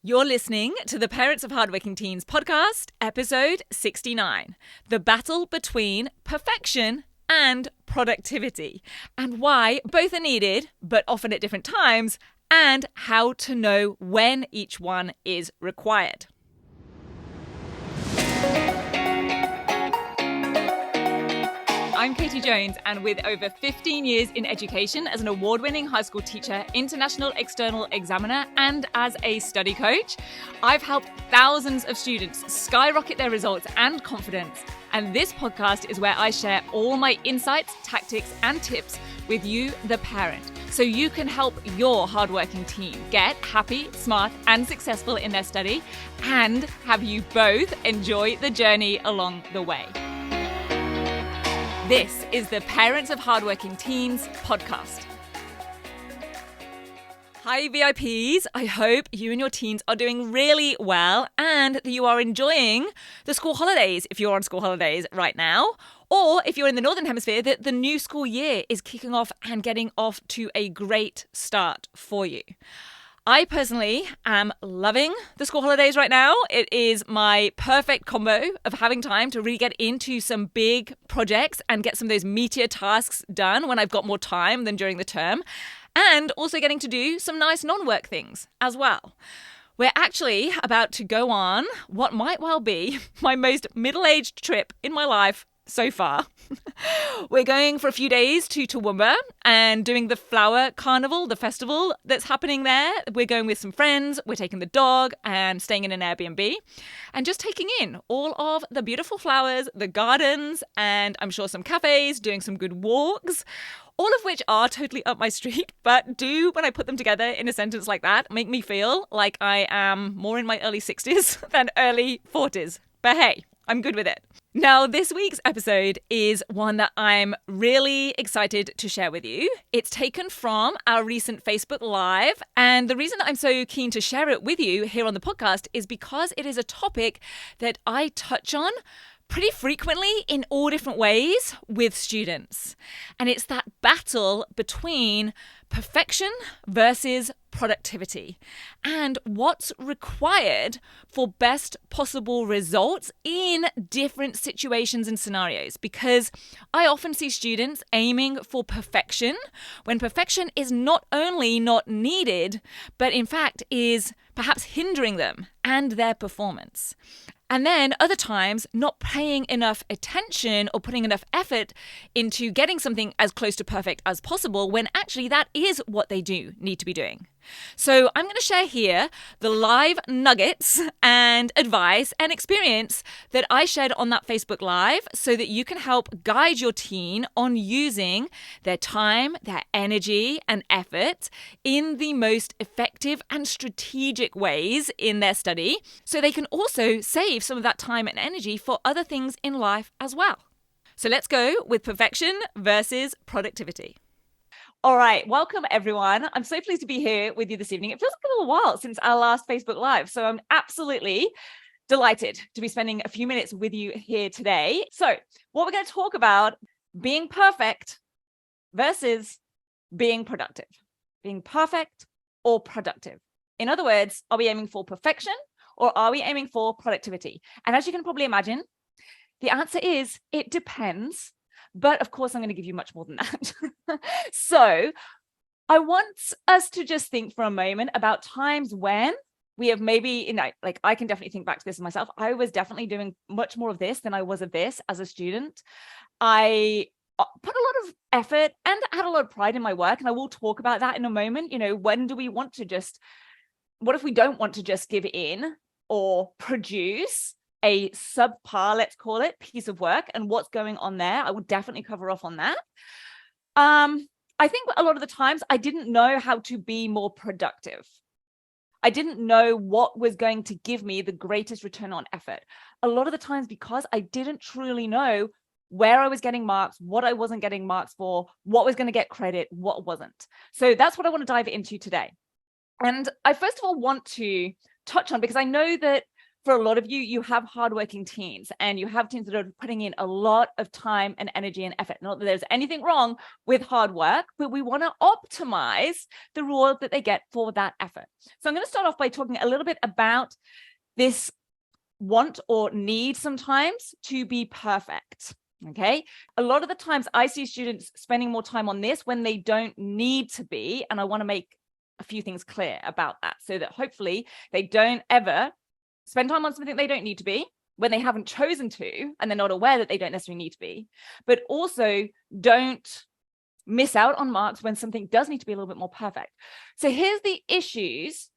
You're listening to the Parents of Hardworking Teens podcast, episode 69, The Battle Between Perfection and Productivity, and why both are needed, but often at different times, and how to know when each one is required. I'm Katie Jones, and with over 15 years in education as an award-winning high school teacher, international external examiner, and as a study coach, I've helped thousands of students skyrocket their results and confidence. And this podcast is where I share all my insights, tactics, and tips with you, the parent, so you can help your hardworking teen get happy, smart, and successful in their study, and have you both enjoy the journey along the way. This is the Parents of Hardworking Teens podcast. Hi VIPs, I hope you and your teens are doing really well and that you are enjoying the school holidays if you're on school holidays right now, or if you're in the Northern Hemisphere, that the new school year is kicking off and getting off to a great start for you. I personally am loving the school holidays right now. It is my perfect combo of having time to really get into some big projects and get some of those meatier tasks done when I've got more time than during the term, and also getting to do some nice non-work things as well. We're actually about to go on what might well be my most middle-aged trip in my life so far. We're going for a few days to Toowoomba and doing the flower carnival, the festival that's happening there. We're going with some friends, we're taking the dog and staying in an Airbnb and just taking in all of the beautiful flowers, the gardens, and I'm sure some cafes, doing some good walks, all of which are totally up my street, but do, when I put them together in a sentence like that, make me feel like I am more in my early 60s than early 40s. But hey, I'm good with it. Now, this week's episode is one that I'm really excited to share with you. It's taken from our recent Facebook Live, and the reason that I'm so keen to share it with you here on the podcast is because it is a topic that I touch on pretty frequently in all different ways with students. And it's that battle between perfection versus productivity and what's required for best possible results in different situations and scenarios. Because I often see students aiming for perfection when perfection is not only not needed, but in fact is perhaps hindering them and their performance. And then other times not paying enough attention or putting enough effort into getting something as close to perfect as possible when actually that is what they do need to be doing. So I'm going to share here the live nuggets and advice and experience that I shared on that Facebook Live so that you can help guide your teen on using their time, their energy and effort in the most effective and strategic ways in their study so they can also save some of that time and energy for other things in life as well. So let's go with perfection versus productivity. All right, welcome everyone. I'm so pleased to be here with you this evening. It feels like a little while since our last Facebook Live, so I'm absolutely delighted to be spending a few minutes with you here today. So what we're going to talk about, being perfect versus being productive. Being perfect or productive. In other words, are we aiming for perfection or are we aiming for productivity? And as you can probably imagine, the answer is it depends. But of course, I'm going to give you much more than that. So I want us to just think for a moment about times when we have maybe, like I can definitely think back to this myself. I was definitely doing much more of this than I was of this as a student. I put a lot of effort and had a lot of pride in my work. And I will talk about that in a moment. When do we want to what if we don't want to just give in or produce a subpar, let's call it, piece of work and what's going on there? I will definitely cover off on that. I think a lot of the times I didn't know how to be more productive. I didn't know what was going to give me the greatest return on effort. A lot of the times because I didn't truly know where I was getting marks, what I wasn't getting marks for, what was going to get credit, what wasn't. So that's what I want to dive into today. And I first of all want to touch on, because I know that for a lot of you, you have hardworking teens, and you have teens that are putting in a lot of time and energy and effort. Not that there's anything wrong with hard work, but we want to optimize the reward that they get for that effort. So I'm going to start off by talking a little bit about this want or need sometimes to be perfect. Okay. A lot of the times I see students spending more time on this when they don't need to be. And I want to make a few things clear about that so that hopefully they don't ever spend time on something they don't need to be when they haven't chosen to, and they're not aware that they don't necessarily need to be, but also don't miss out on marks when something does need to be a little bit more perfect. So here's the issues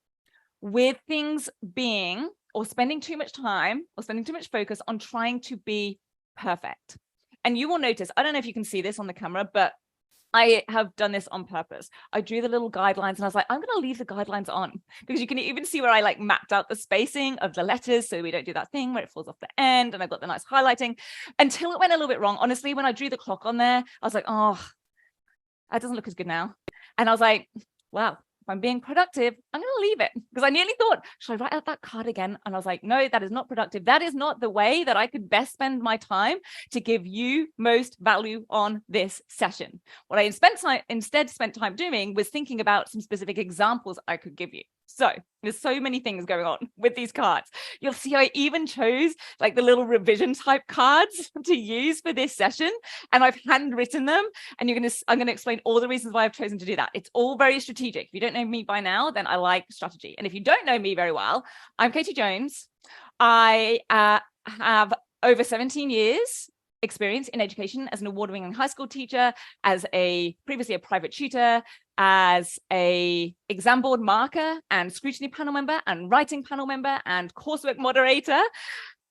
with things being or spending too much time or spending too much focus on trying to be perfect. And you will notice, I don't know if you can see this on the camera, but I have done this on purpose. I drew the little guidelines and I was like, I'm going to leave the guidelines on, because you can even see where I like mapped out the spacing of the letters so we don't do that thing where it falls off the end, and I've got the nice highlighting until it went a little bit wrong. Honestly, when I drew the clock on there, I was like, oh, that doesn't look as good now. And I was like, wow, if I'm being productive, I'm going to leave it, because I nearly thought, should I write out that card again? And I was like, no, that is not productive. That is not the way that I could best spend my time to give you most value on this session. What I instead spent time doing was thinking about some specific examples I could give you. So there's so many things going on with these cards. You'll see I even chose like the little revision type cards to use for this session, and I've handwritten them, and I'm going to explain all the reasons why I've chosen to do that. It's all very strategic. If you don't know me by now, then I like strategy. And if you don't know me very well, I'm Katie Jones. I have over 17 years experience in education as an award-winning high school teacher, as previously a private tutor, as a exam board marker and scrutiny panel member and writing panel member and coursework moderator.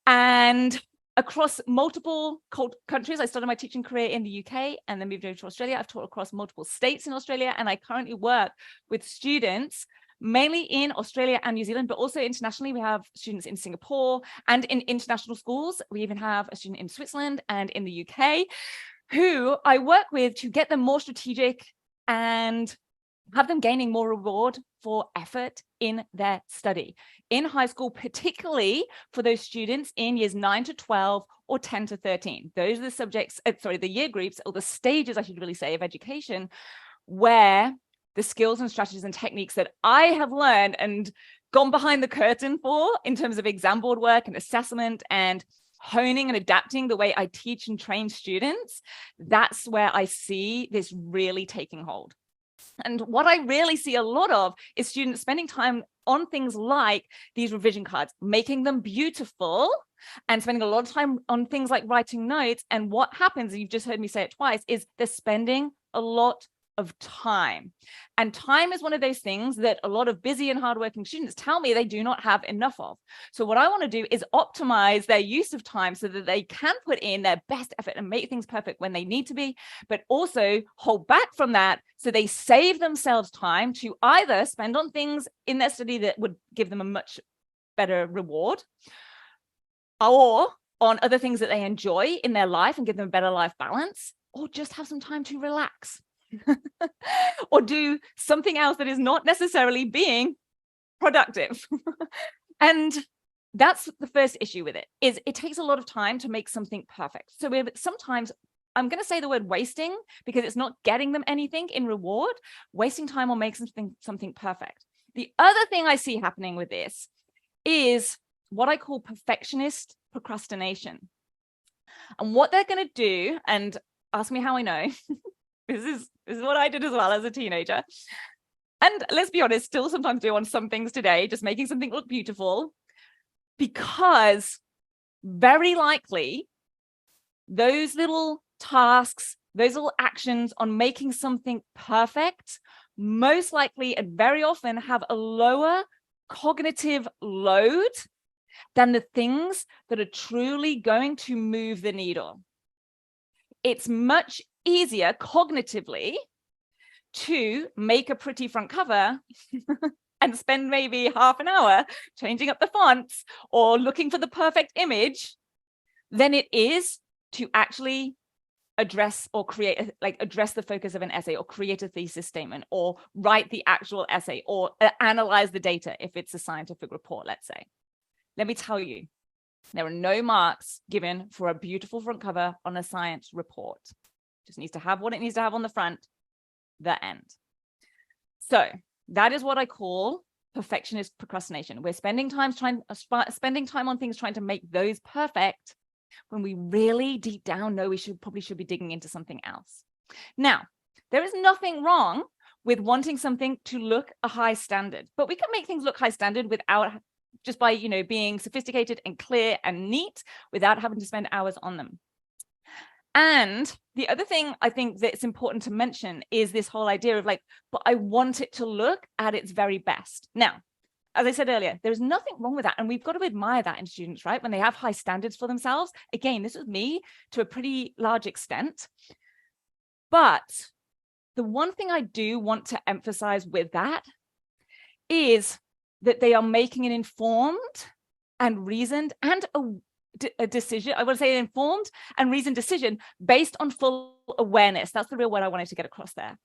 And across multiple countries, I started my teaching career in the UK and then moved over to Australia. I've taught across multiple states in Australia, and I currently work with students mainly in Australia and New Zealand, but also internationally. We have students in Singapore and in international schools. We even have a student in Switzerland and in the UK who I work with to get them more strategic and have them gaining more reward for effort in their study in high school, particularly for those students in years 9 to 12 or 10 to 13. Those are the year groups, or the stages, I should really say, of education, where the skills and strategies and techniques that I have learned and gone behind the curtain for in terms of exam board work and assessment and honing and adapting the way I teach and train students, that's where I see this really taking hold. And what I really see a lot of is students spending time on things like these revision cards, making them beautiful, and spending a lot of time on things like writing notes. And what happens, and you've just heard me say it twice, is they're spending a lot of time. And time is one of those things that a lot of busy and hardworking students tell me they do not have enough of. So what I want to do is optimize their use of time so that they can put in their best effort and make things perfect when they need to be, but also hold back from that so they save themselves time to either spend on things in their study that would give them a much better reward, or on other things that they enjoy in their life and give them a better life balance, or just have some time to relax. Or do something else that is not necessarily being productive. And that's the first issue with it, is it takes a lot of time to make something perfect. So sometimes, I'm going to say the word wasting because it's not getting them anything in reward, wasting time on making something perfect. The other thing I see happening with this is what I call perfectionist procrastination. And what they're going to do, and ask me how I know, this is what I did as well as a teenager. And let's be honest, still sometimes do on some things today, just making something look beautiful, because very likely those little tasks, those little actions on making something perfect, most likely and very often have a lower cognitive load than the things that are truly going to move the needle. It's much easier cognitively to make a pretty front cover and spend maybe half an hour changing up the fonts or looking for the perfect image than it is to actually address or address the focus of an essay, or create a thesis statement, or write the actual essay, or analyze the data if it's a scientific report, let's say. let me tell you, there are no marks given for a beautiful front cover on a science report. Just needs to have what it needs to have on the front, the end. So that is what I call perfectionist procrastination. We're spending time on things trying to make those perfect when we really deep down know we probably should be digging into something else. Now, there is nothing wrong with wanting something to look a high standard, but we can make things look high standard without just by, being sophisticated and clear and neat without having to spend hours on them. And the other thing I think that's important to mention is this whole idea of like, but I want it to look at its very best. Now, as I said earlier, there's nothing wrong with that. And we've got to admire that in students, right? When they have high standards for themselves. Again, this was me to a pretty large extent. But the one thing I do want to emphasize with that is that they are making an informed and reasoned and a decision. I want to say an informed and reasoned decision based on full awareness. That's the real word I wanted to get across there.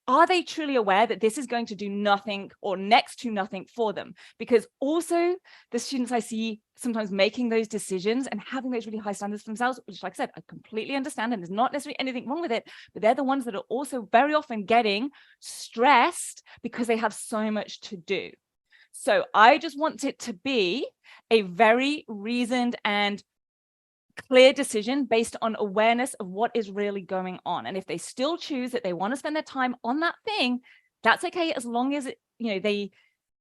Are they truly aware that this is going to do nothing or next to nothing for them? Because also the students I see sometimes making those decisions and having those really high standards for themselves, which, like I said, I completely understand, and there's not necessarily anything wrong with it, but they're the ones that are also very often getting stressed because they have so much to do. So I just want it to be a very reasoned and clear decision based on awareness of what is really going on. And if they still choose that they want to spend their time on that thing, that's okay, as long as they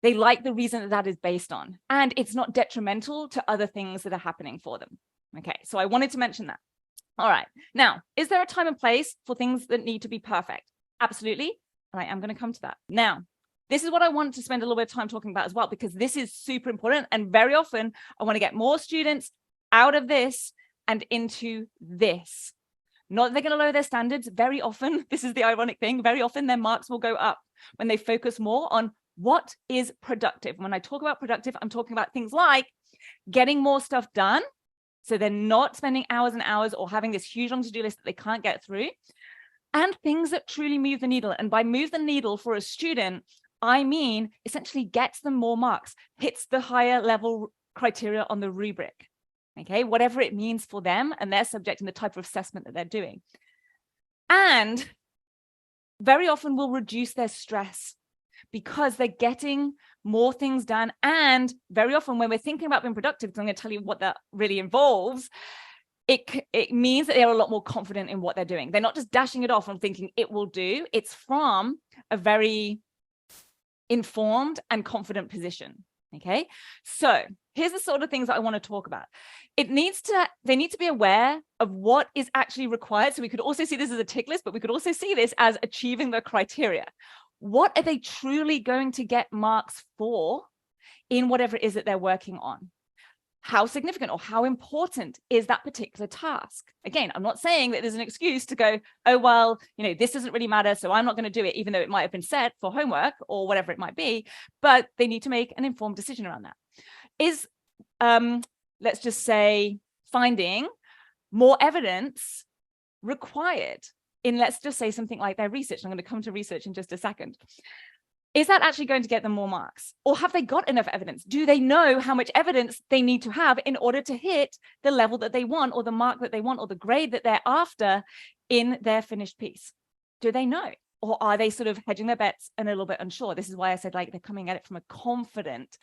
like the reason that is based on, and it's not detrimental to other things that are happening for them. Okay, so I wanted to mention that. All right, now, is there a time and place for things that need to be perfect? Absolutely, and I am going to come to that. Now, this is what I want to spend a little bit of time talking about as well, because this is super important. And very often I want to get more students out of this and into this. Not that they're going to lower their standards. Very often, this is the ironic thing, very often their marks will go up when they focus more on what is productive. When I talk about productive, I'm talking about things like getting more stuff done. So they're not spending hours and hours or having this huge long to-do list that they can't get through. And things that truly move the needle. And by move the needle for a student, I mean, essentially gets them more marks, hits the higher level criteria on the rubric, okay, whatever it means for them and their subject and the type of assessment that they're doing. And very often will reduce their stress because they're getting more things done. And very often when we're thinking about being productive, because I'm going to tell you what that really involves, it means that they're a lot more confident in what they're doing. They're not just dashing it off and thinking it will do. It's from a very informed and confident position. Okay, so here's the sort of things that I want to talk about. They need to be aware of what is actually required. So we could also see this as a tick list, but we could also see this as achieving the criteria. What are they truly going to get marks for in whatever it is that they're working on? How significant or how important is that particular task? Again, I'm not saying that there's an excuse to go, oh, well, this doesn't really matter, so I'm not going to do it, even though it might have been set for homework or whatever it might be, but they need to make an informed decision around that. Is, let's just say, finding more evidence required in, let's just say, something like their research? I'm going to come to research in just a second. Is that actually going to get them more marks? Or have they got enough evidence? Do they know how much evidence they need to have in order to hit the level that they want, or the mark that they want, or the grade that they're after in their finished piece? Do they know? Or are they sort of hedging their bets and a little bit unsure? This is why I said, like, they're coming at it from a confident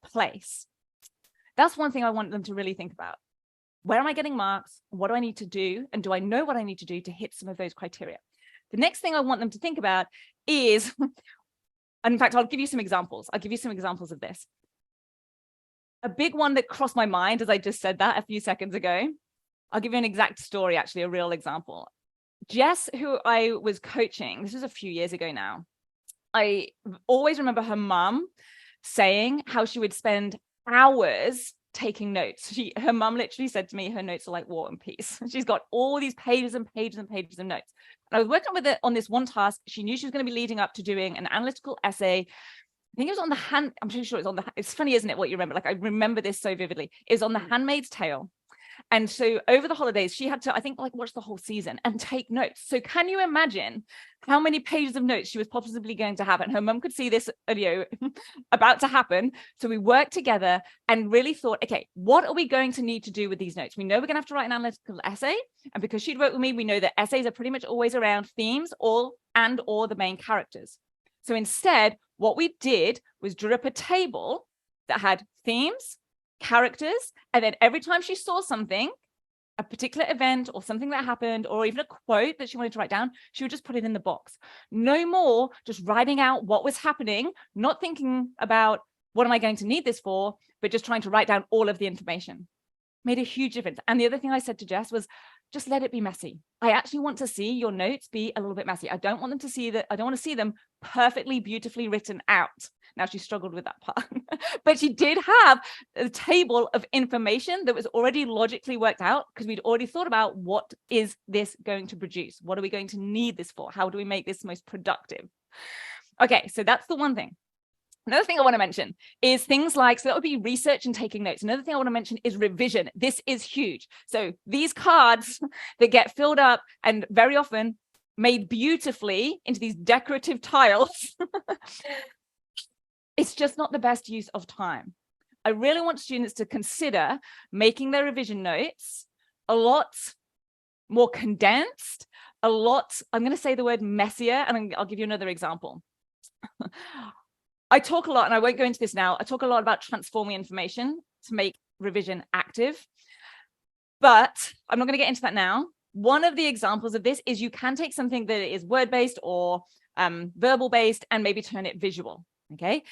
place. That's one thing I want them to really think about. Where am I getting marks? What do I need to do? And do I know what I need to do to hit some of those criteria? The next thing I want them to think about is, and in fact, I'll give you some examples. I'll give you some examples of this. A big one that crossed my mind as I just said that a few seconds ago. I'll give you an exact story, actually, a real example. Jess, who I was coaching, this was a few years ago now. I always remember her mum saying how she would spend hours taking notes. Her mum literally said to me, her notes are like War and Peace. She's got all these pages and pages and pages of notes. And I was working with her on this one task. She knew she was going to be leading up to doing an analytical essay. I think it was on I'm pretty sure it's on it's funny, isn't it, what you remember? Like, I remember this so vividly. It was on The Handmaid's Tale. And so over the holidays, she had to, I think, like watch the whole season and take notes. So can you imagine how many pages of notes she was possibly going to have? And her mum could see this, about to happen. So we worked together and really thought, okay, what are we going to need to do with these notes? We know we're going to have to write an analytical essay. And because she'd worked with me, we know that essays are pretty much always around themes or the main characters. So instead, what we did was drew up a table that had themes, characters, and then every time she saw something, a particular event or something that happened, or even a quote that she wanted to write down, she would just put it in the box. No more just writing out what was happening, not thinking about what am I going to need this for, but just trying to write down all of the information. Made a huge difference. And the other thing I said to Jess was, just let it be messy. I actually want to see your notes be a little bit messy. I don't want them to see that. I don't want to see them perfectly, beautifully written out. Now she struggled with that part, but she did have a table of information that was already logically worked out because we'd already thought about what is this going to produce? What are we going to need this for? How do we make this most productive? Okay, so that's the one thing. Another thing I want to mention is things like, so that would be research and taking notes. Another thing I want to mention is revision. This is huge. So these cards that get filled up and very often made beautifully into these decorative tiles, it's just not the best use of time. I really want students to consider making their revision notes a lot more condensed, I'm going to say the word messier, and I'll give you another example. I talk a lot, and I won't go into this now. I talk a lot about transforming information to make revision active, but I'm not going to get into that now. One of the examples of this is you can take something that is word-based or verbal-based and maybe turn it visual, okay?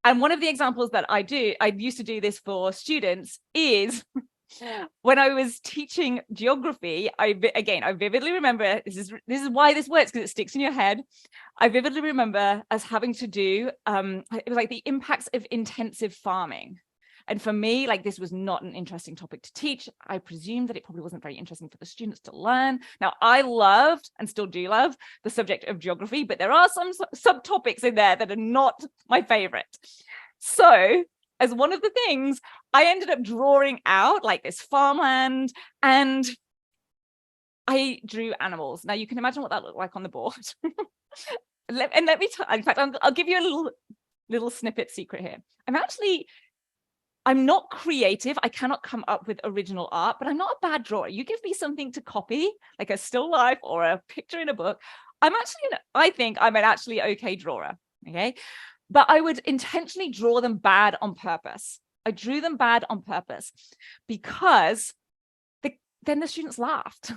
And one of the examples that I used to do this for students is when I was teaching geography. I vividly remember, this is why this works, because it sticks in your head. I vividly remember us having to do, it was like the impacts of intensive farming. And for me, like, this was not an interesting topic to teach. I presume that it probably wasn't very interesting for the students to learn. Now, I loved and still do love the subject of geography, but there are some subtopics in there that are not my favorite. So as one of the things, I ended up drawing out like this farmland, and I drew animals. Now you can imagine what that looked like on the board. Let me in fact, I'll give you a little snippet secret here. I'm not creative. I cannot come up with original art, but I'm not a bad drawer. You give me something to copy, like a still life or a picture in a book, I think I'm an actually okay drawer, okay? But I would intentionally draw them bad on purpose. I drew them bad on purpose because then the students laughed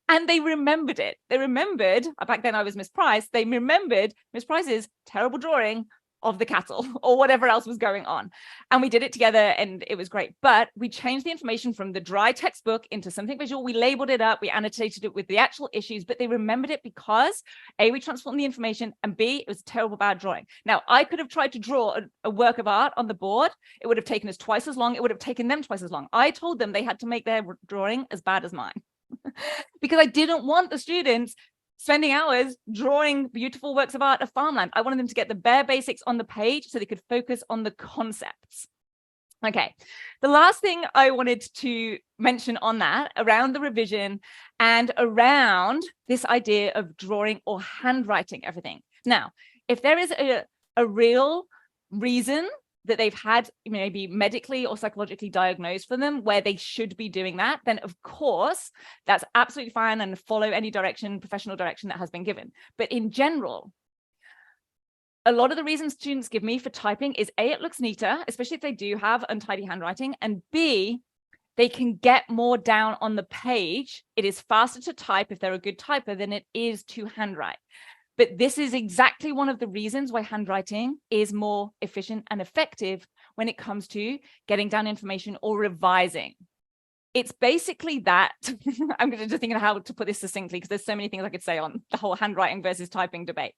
and they remembered it. They remembered, back then I was Miss Price, they remembered Miss Price's terrible drawing of the cattle or whatever else was going on. And we did it together and it was great. But we changed the information from the dry textbook into something visual. We labeled it up, we annotated it with the actual issues, but they remembered it because A, we transformed the information, and B, it was a terrible bad drawing. Now, I could have tried to draw a work of art on the board. It would have taken us twice as long. It would have taken them twice as long. I told them they had to make their drawing as bad as mine because I didn't want the students spending hours drawing beautiful works of art of farmland. I wanted them to get the bare basics on the page so they could focus on the concepts. Okay, the last thing I wanted to mention on that, around the revision and around this idea of drawing or handwriting everything. Now, if there is a real reason that they've had maybe medically or psychologically diagnosed for them where they should be doing that, then of course that's absolutely fine and follow any direction, professional direction that has been given. But in general, a lot of the reasons students give me for typing is A, it looks neater, especially if they do have untidy handwriting, and B, they can get more down on the page. It is faster to type if they're a good typer than it is to handwrite. But this is exactly one of the reasons why handwriting is more efficient and effective when it comes to getting down information or revising. It's basically that. I'm going to just think of how to put this succinctly because there's so many things I could say on the whole handwriting versus typing debate.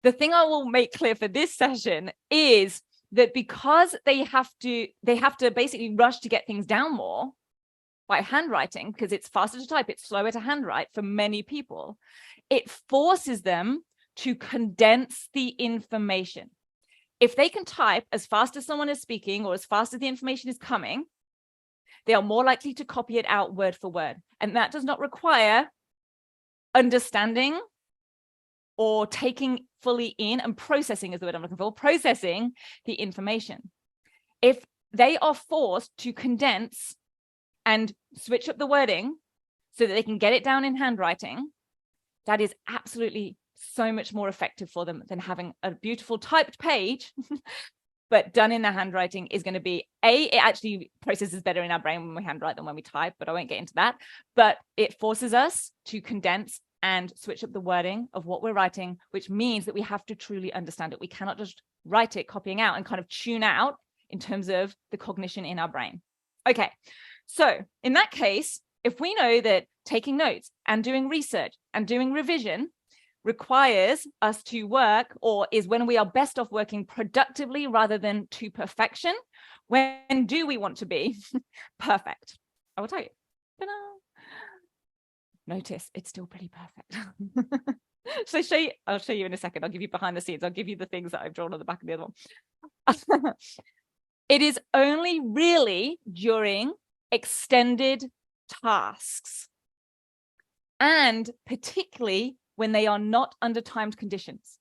The thing I will make clear for this session is that because they have to basically rush to get things down more by handwriting, because it's faster to type, it's slower to handwrite for many people, it forces them to condense the information. If they can type as fast as someone is speaking or as fast as the information is coming, They are more likely to copy it out word for word. And that does not require understanding or taking fully in, and processing is the word I'm looking for, processing the information. If they are forced to condense and switch up the wording so that they can get it down in handwriting, that is absolutely so much more effective for them than having a beautiful typed page, but done in the handwriting is going to be, it actually processes better in our brain when we handwrite than when we type, but I won't get into that. But it forces us to condense and switch up the wording of what we're writing, which means that we have to truly understand it. We cannot just write it copying out and kind of tune out in terms of the cognition in our brain. Okay, so in that case, if we know that taking notes and doing research and doing revision requires us to work, or is when we are best off working productively rather than to perfection, when do we want to be perfect? I will tell you. Ta-da. Notice it's still pretty perfect. So I'll show you in a second. I'll give you behind the scenes. I'll give you the things that I've drawn on the back of the other one. It is only really during extended tasks, and particularly when they are not under timed conditions.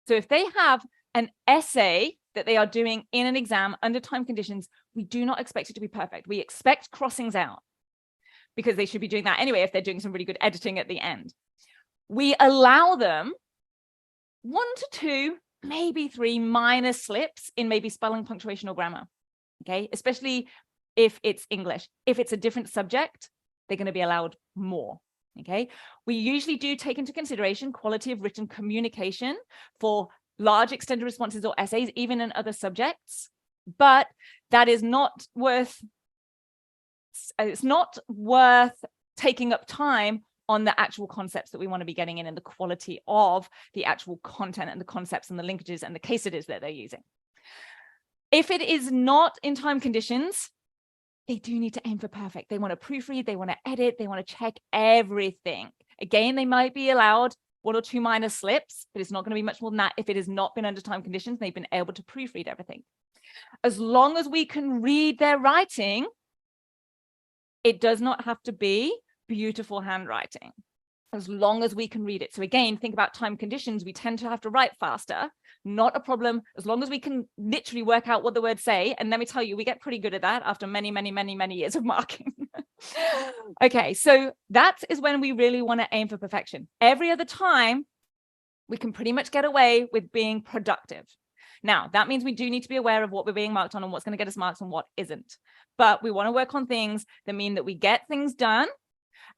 So if they have an essay that they are doing in an exam under timed conditions, we do not expect it to be perfect. We expect crossings out, because they should be doing that anyway if they're doing some really good editing at the end. We allow them 1 to 2, maybe 3 minor slips in maybe spelling, punctuation, or grammar. Okay, especially if it's English. If it's a different subject, they're going to be allowed more. Okay, we usually do take into consideration quality of written communication for large extended responses or essays, even in other subjects, but that is not worth, it's not worth taking up time on the actual concepts that we want to be getting in and the quality of the actual content and the concepts and the linkages and the case studies that they're using. If it is not in time conditions, they do need to aim for perfect. They want to proofread, they want to edit, they want to check everything. Again, they might be allowed 1 or 2 minor slips, but it's not going to be much more than that if it has not been under time conditions. They've been able to proofread everything. As long as we can read their writing, it does not have to be beautiful handwriting, as long as we can read it. So again, think about time conditions. We tend to have to write faster. Not a problem, as long as we can literally work out what the words say. And let me tell you, we get pretty good at that after many, many, many, many years of marking. Okay, so that is when we really want to aim for perfection. Every other time, we can pretty much get away with being productive. Now, that means we do need to be aware of what we're being marked on and what's going to get us marks and what isn't. But we want to work on things that mean that we get things done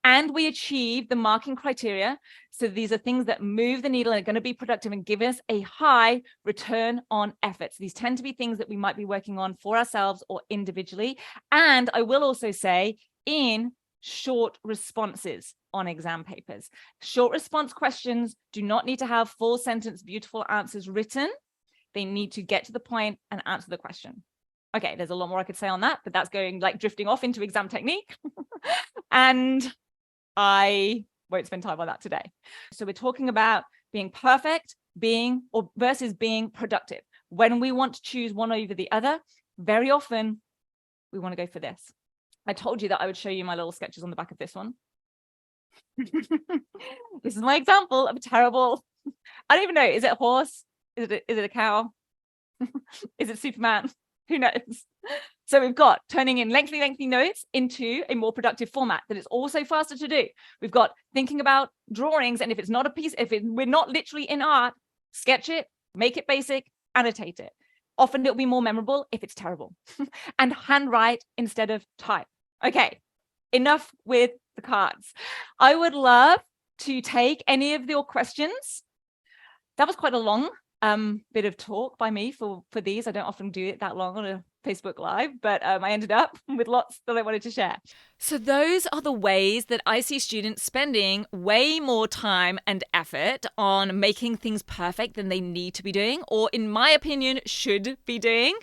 and we achieve the marking criteria. So these are things that move the needle and are going to be productive and give us a high return on efforts. These tend to be things that we might be working on for ourselves or individually. And I will also say in short responses on exam papers. Short response questions do not need to have full sentence, beautiful answers written. They need to get to the point and answer the question. Okay, there's a lot more I could say on that, but that's going like drifting off into exam technique. And I won't spend time on that today. So we're talking about being perfect, being or versus being productive. When we want to choose one over the other, very often we want to go for this. I told you that I would show you my little sketches on the back of this one. This is my example of a terrible, I don't even know, is it a horse? Is it a cow? Is it Superman? Who knows? So we've got turning in lengthy notes into a more productive format that is also faster to do. We've got thinking about drawings, and if it's not a piece, we're not literally in art, sketch it, make it basic, annotate it. Often it'll be more memorable if it's terrible. And handwrite instead of type. Okay, enough with the cards. I would love to take any of your questions. That was quite a long bit of talk by me for these. I don't often do it that long on a Facebook Live, but I ended up with lots that I wanted to share. So those are the ways that I see students spending way more time and effort on making things perfect than they need to be doing, or in my opinion, should be doing.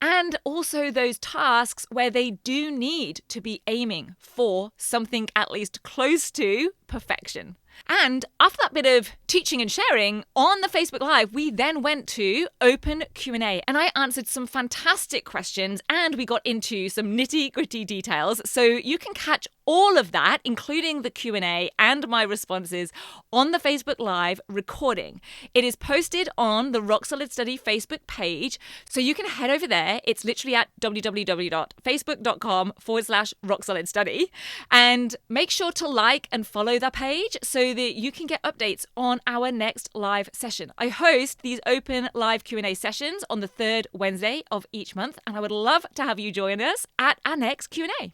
And also those tasks where they do need to be aiming for something at least close to perfection. And after that bit of teaching and sharing on the Facebook Live, we then went to open Q&A and I answered some fantastic questions and we got into some nitty-gritty details. So you can catch all of that, including the Q&A and my responses, on the Facebook Live recording. It is posted on the Rock Solid Study Facebook page, so you can head over there. It's literally at www.facebook.com/rocksolidstudy. And make sure to like and follow the page so that you can get updates on our next live session. I host these open live Q&A sessions on the third Wednesday of each month, and I would love to have you join us at our next Q&A.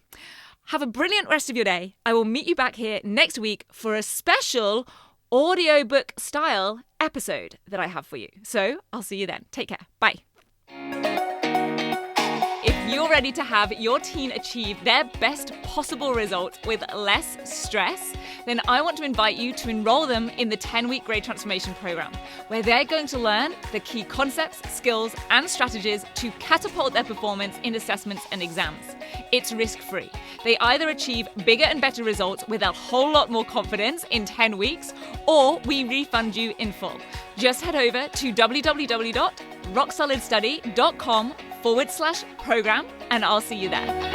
Have a brilliant rest of your day. I will meet you back here next week for a special audiobook style episode that I have for you. So I'll see you then. Take care. Bye. If you're ready to have your teen achieve their best possible results with less stress, then I want to invite you to enroll them in the 10-week Grade Transformation Program, where they're going to learn the key concepts, skills, and strategies to catapult their performance in assessments and exams. It's risk-free. They either achieve bigger and better results with a whole lot more confidence in 10 weeks, or we refund you in full. Just head over to www.rocksolidstudy.com/program and I'll see you there.